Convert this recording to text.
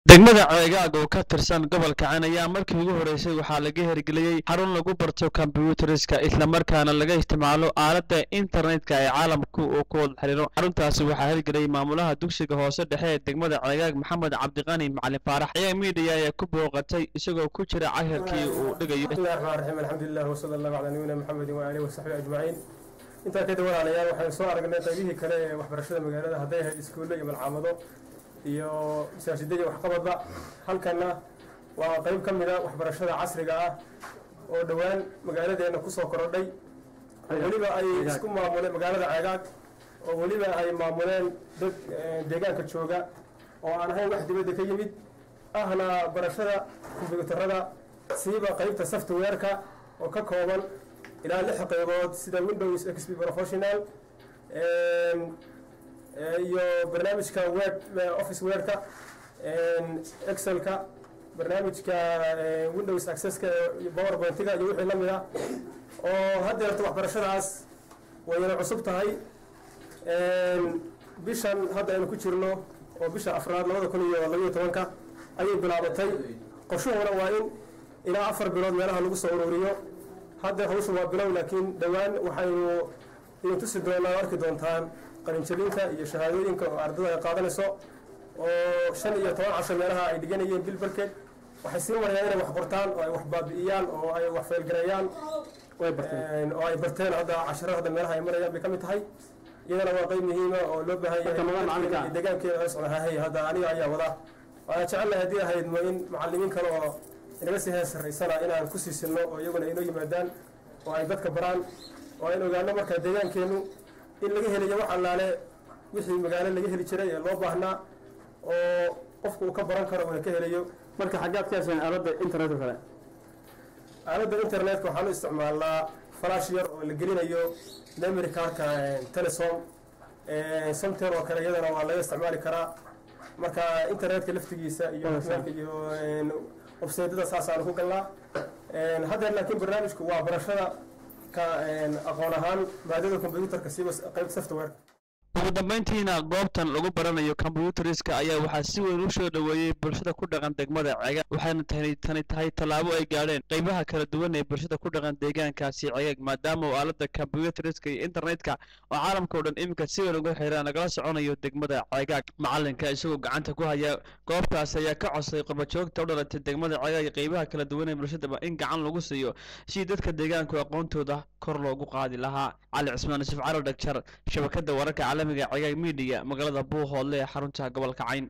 degmada Ceegaag oo ka tirsan gobolka Cayn ayaa markii ugu horeysay waxaa laga hirgeliyay xarun lagu barto kombiyuutarka isla markaana laga isticmaalo aaladda internetka ee caalamku oo ku wada xiriiro. Xaruntaasi waxaa hirgeliyay maamulaha dugsiga hoose dhexe ee degmada Ceegaag Maxamed Cabdiqani Macalin Faarax ayaa media ay ku booqatay isagoo ku jira casharkii uu dhigayo. Alxamdulillaah wa sallallahu ala nabiyyina Muhammad wa alihi wa sahbihi ajma'in. inta ka dawalaalayaal waxaan soo aragnay qaybihii kale ee waxbarashada magaalada hadday ahayd iskuulo iyo malcamado iyo masaajidada wax qabadba halkana waa qayb ka mid ah waxbarashada casriga ah oo dhawaan magaaladeena ku soo korodhay waliba ay isku maamuleen magaalada Ceegaag oo waliba ay maamuleen dad deegaanka jooga oo aan ahayn wax dibadda ka yimid ahna barashada kombiyuutarada siiba qaybta software-ka oo ka kooban ilaa 6 qaybood sida Windows XP Professional iyo barnaamijka web office word-ka Excel-ka barnaamijka Windows Access-ka iyo PowerPoint-ka iyo wixii la mid ah oo hadda waxbarashadaas way cusub tahay bishan hadda aynu ku jirno oo bisha afraad 2012 ayay bilaabatay qorshuhuna waa in ilaa 4 bilood meelaha lagu soo ururiyo hadda hawshu waa bilow laakiin dhawaan waxaynu intu si doonaa arki doontaan qalinjabinta iyo shahaadooyinka oo ardayda ay qaadanayso oo 5 iyo 10 casho meelaha ay dhiganayeen bil barkeed waxay sii marayaan inay wax qortaan oo ay wax baabi'iyaan oo ay wax faylgareeyaan oo ay barteen hadda casharada meelaha ay marayaan bay ka mid tahay iyadana waa qayb muhiim ah oo loo baahan yahay deegaankeena ay socdaan hadda aniga ayaa wada waan jecelahay haddii ahayd in macallimiin kale oo inaga sii heesareysana inaan ku siisino oo iyaguna inoo yimaadaan oo ay dadka baraan oo ay ogaano marka deegaankeenu in laga helayo wax allaale wixii magaalo laga heli jiray ee loo baahnaa oo qofku uu ka baran karo oo ka helayo marka xaggaad ka heshaan aaladda internetka kale aaladda internetka waxaan u isticmaalnaa flash yar oo la gelinayo memory card-ka telesom somewhere oo kale iyadana waa laga isticmaali karaa marka internetka laftigiisa iyo website-da saasaan ku galnaa hadda laakiin barnaamijku waa barashada ka aqoon ahaan maadada kombiyuutarka siiba qayb software ugu dambeyntiina goobtan lagu baranayo kombiyuutarka ayaa waxaa si weyn u soo dhaweeyay bulshada ku dhaqan degmada Ceegaag waxayna tahay talaabo ay gaadheen qaybaha kala duwan ee bulshada ku dhaqan deegaankaasi Ceegaag maadaama aaladda kombiyuutarka iyo internetka oo caalamka oo dhan iminka si weyn uga xiran nagala soconayo degmada Ceegaag macalinka isagoo gacanta ku haya goobtaas ayaa ka codsay qabajoogta u dhalatay degmada Ceegaag qaybaha kala duwan ee bulshada in gacan lagu siiyo si dadka deegaanka aqoontooda kor loogu qaadi lahaa Cali Cismaan Yusuf Caro Dhagjar shabakada wararka caalamiga Ceegaag media magaalada Buuhoodle ee xarunta gobolka Cayn.